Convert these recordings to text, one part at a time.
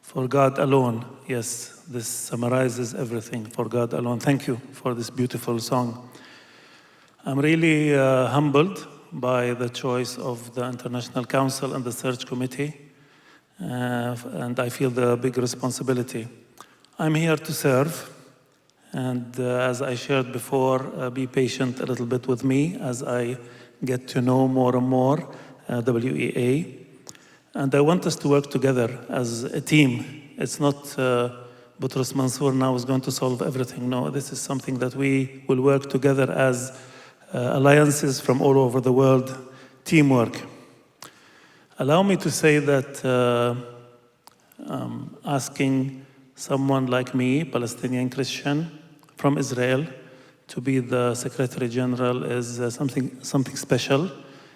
For God alone. Yes, this summarizes everything. For God alone. Thank you for this beautiful song. I'm really humbled by the choice of the International Council and the Search Committee, and I feel the big responsibility. I'm here to serve, and as I shared before, be patient a little bit with me as I get to know more and more WEA. And I want us to work together as a team. It's not Botrus Mansour now is going to solve everything. No, this is something that we will work together as alliances from all over the world, teamwork. Allow me to say that asking someone like me, Palestinian Christian from Israel, to be the Secretary General is something special,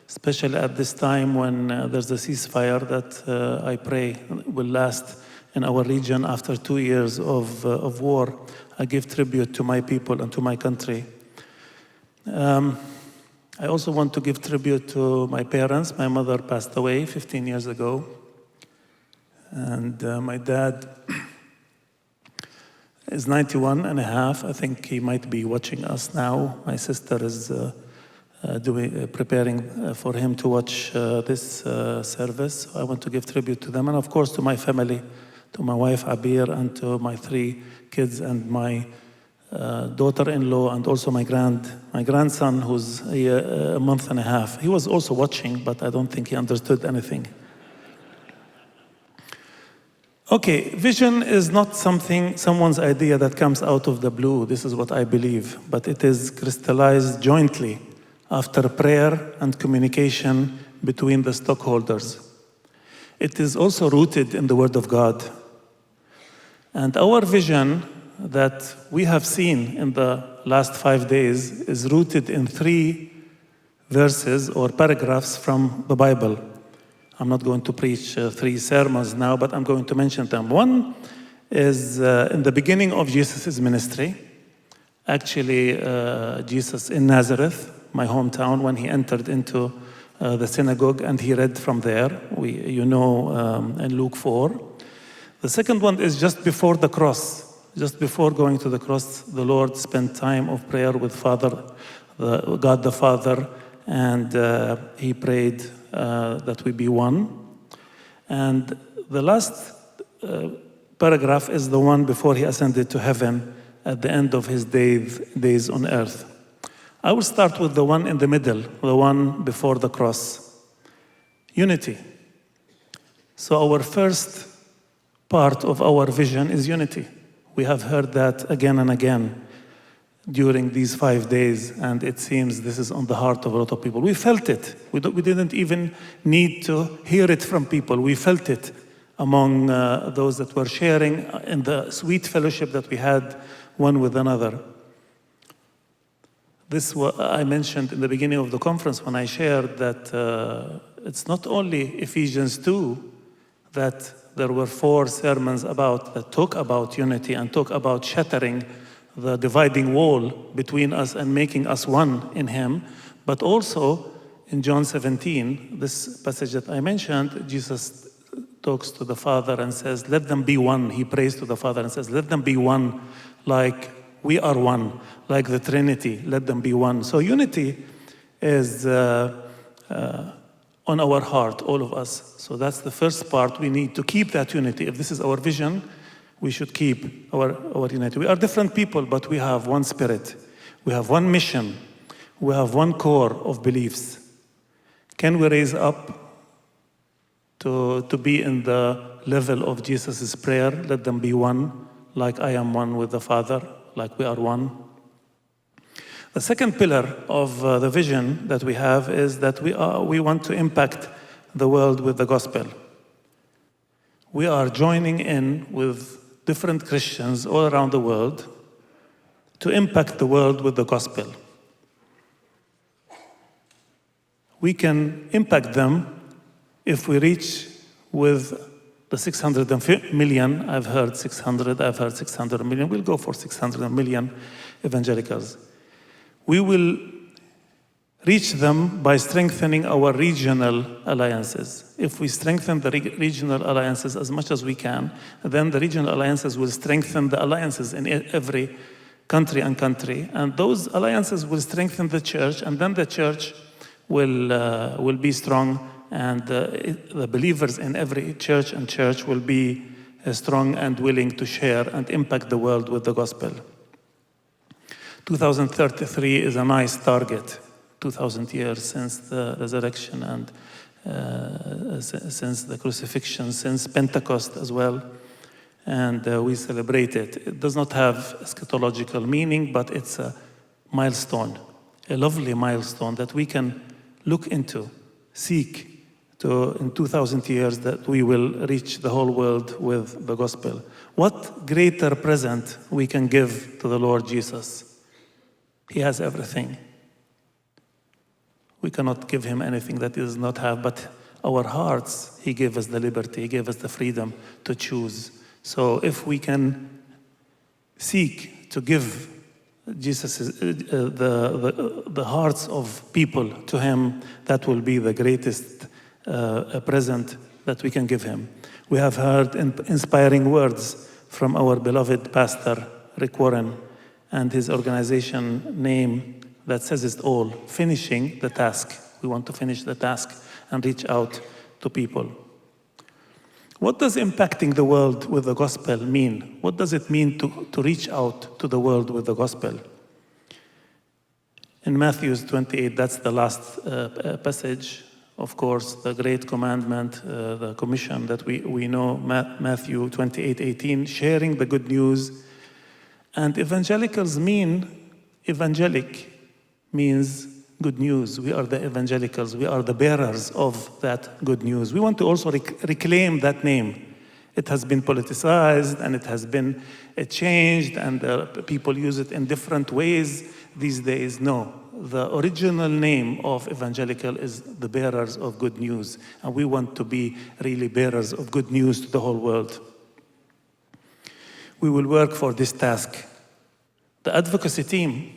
especially at this time when there's a ceasefire that I pray will last in our region after 2 years of war. I give tribute to my people and to my country. I also want to give tribute to my parents. My mother passed away 15 years ago. And my dad is 91 and a half. I think he might be watching us now. My sister is preparing for him to watch this service. I want to give tribute to them. And of course to my family, to my wife Abir, and to my 3 kids and my daughter-in-law, and also my grandson, who's a month and a half. He was also watching, but I don't think he understood anything. Okay, vision is not someone's idea that comes out of the blue. This is what I believe, but it is crystallized jointly after prayer and communication between the stockholders. It is also rooted in the Word of God. And our vision that we have seen in the last 5 days is rooted in 3 verses or paragraphs from the Bible. I'm not going to preach 3 sermons now, but I'm going to mention them. One is in the beginning of Jesus' ministry. Actually, Jesus in Nazareth, my hometown, when he entered into the synagogue and he read from there, in Luke 4. The second one is just before the cross. Just before going to the cross, the Lord spent time of prayer with God the Father, and he prayed that we be one. And the last paragraph is the one before he ascended to heaven at the end of his days on earth. I will start with the one in the middle, the one before the cross. Unity. So our first part of our vision is unity. We have heard that again and again during these 5 days, and it seems this is on the heart of a lot of people. We felt it. We didn't even need to hear it from people. We felt it among those that were sharing in the sweet fellowship that we had one with another. This I mentioned in the beginning of the conference when I shared that it's not only Ephesians 2 that there were 4 sermons that talk about unity and talk about shattering the dividing wall between us and making us one in him. But also in John 17, this passage that I mentioned, Jesus talks to the Father and says, let them be one. He prays to the Father and says, let them be one like we are one, like the Trinity, let them be one. So unity is on our heart, all of us. So that's the first part. We need to keep that unity. If this is our vision, we should keep our unity. We are different people, but we have one spirit. We have one mission. We have one core of beliefs. Can we raise up to be in the level of Jesus' prayer? Let them be one, like I am one with the Father, like we are one. The second pillar of the vision that we have is that we want to impact the world with the gospel. We are joining in with different Christians all around the world to impact the world with the gospel. We can impact them if we reach with the 600 million. I've heard 600 million. We'll go for 600 million evangelicals. We will reach them by strengthening our regional alliances. If we strengthen the regional alliances as much as we can, then the regional alliances will strengthen the alliances in every country, and those alliances will strengthen the church, and then the church will be strong, and the believers in every church will be strong and willing to share and impact the world with the gospel. 2033 is a nice target. 2,000 years since the resurrection and since the crucifixion, since Pentecost as well. And we celebrate it. It does not have eschatological meaning, but it's a milestone, a lovely milestone that we can look into, seek to, in 2,000 years, that we will reach the whole world with the gospel. What greater present we can give to the Lord Jesus? He has everything. We cannot give him anything that he does not have, but our hearts, he gave us the liberty, he gave us the freedom to choose. So if we can seek to give Jesus the hearts of people to him, that will be the greatest present that we can give him. We have heard inspiring words from our beloved pastor, Rick Warren, and his organization name that says it all, finishing the task. We want to finish the task and reach out to people. What does impacting the world with the gospel mean? What does it mean to reach out to the world with the gospel? In Matthew 28, that's the last passage, of course, the great commandment, the commission that we know, Matthew 28:18, sharing the good news. And evangelicals evangelic means good news. We are the evangelicals. We are the bearers of that good news. We want to also reclaim that name. It has been politicized and it has been changed, and people use it in different ways these days. No, the original name of evangelical is the bearers of good news. And we want to be really bearers of good news to the whole world. We will work for this task. The advocacy team,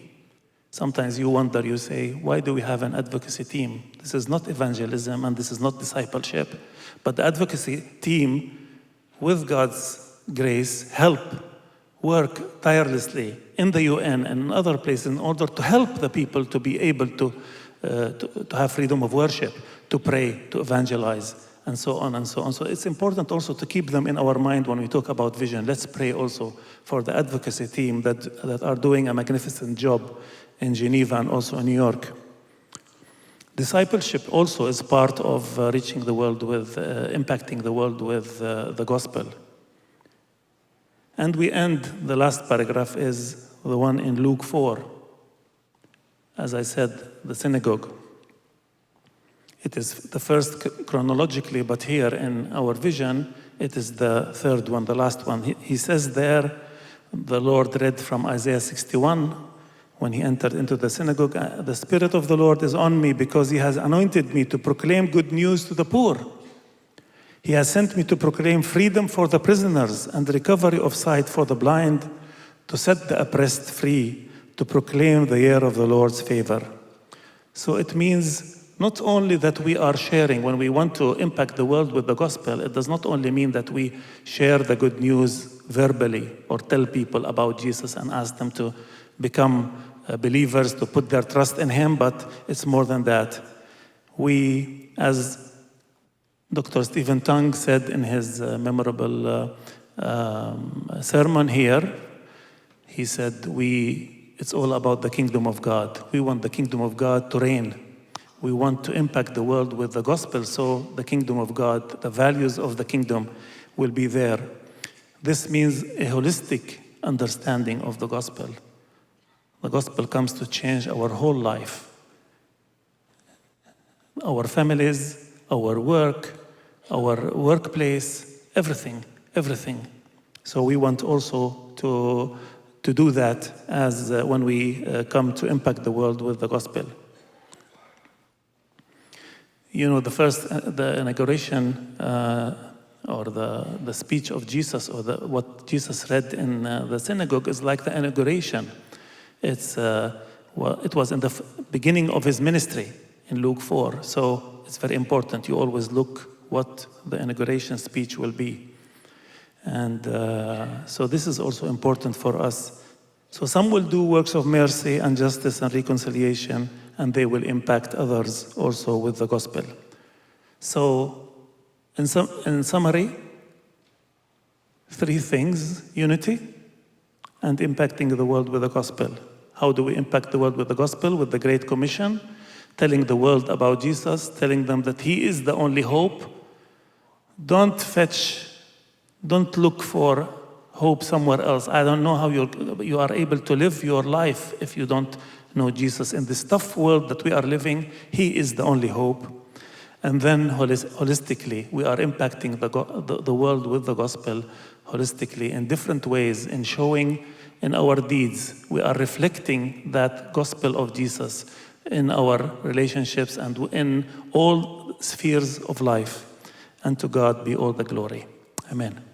sometimes you wonder, you say, why do we have an advocacy team? This is not evangelism and this is not discipleship. But the advocacy team, with God's grace, help work tirelessly in the UN and in other places in order to help the people to be able to have freedom of worship, to pray, to evangelize, and so on and so on. So it's important also to keep them in our mind when we talk about vision. Let's pray also for the advocacy team that are doing a magnificent job in Geneva and also in New York. Discipleship also is part of reaching the world with, impacting the world with the gospel. And we end, the last paragraph is the one in Luke 4. As I said, the synagogue. It is the first chronologically, but here in our vision, it is the third one, the last one. He says there, the Lord read from Isaiah 61, when he entered into the synagogue, the Spirit of the Lord is on me because he has anointed me to proclaim good news to the poor. He has sent me to proclaim freedom for the prisoners and recovery of sight for the blind, to set the oppressed free, to proclaim the year of the Lord's favor. So it means not only that we are sharing, when we want to impact the world with the gospel, it does not only mean that we share the good news verbally or tell people about Jesus and ask them to become believers, to put their trust in him, but it's more than that. We, as Dr. Stephen Tung said in his memorable sermon here, he said, it's all about the kingdom of God. We want the kingdom of God to reign. We want to impact the world with the gospel, so the kingdom of God, the values of the kingdom will be there. This means a holistic understanding of the gospel. The gospel comes to change our whole life. Our families, our work, our workplace, everything. So we want also to do that as when we come to impact the world with the gospel. You know, the inauguration or the speech of Jesus, or what Jesus read in the synagogue is like the inauguration. It's well, it was in the beginning of his ministry in Luke 4. So it's very important. You always look what the inauguration speech will be. And so this is also important for us. So some will do works of mercy and justice and reconciliation, and they will impact others also with the gospel. So in summary, 3 things: unity and impacting the world with the gospel. How do we impact the world with the gospel? With the Great Commission, telling the world about Jesus, telling them that he is the only hope. Don't look for hope somewhere else. I don't know how you are able to live your life if you don't know Jesus. In this tough world that we are living, he is the only hope. And then holistically, we are impacting the world with the gospel holistically in different ways, in showing in our deeds. We are reflecting that gospel of Jesus in our relationships and in all spheres of life. And to God be all the glory. Amen.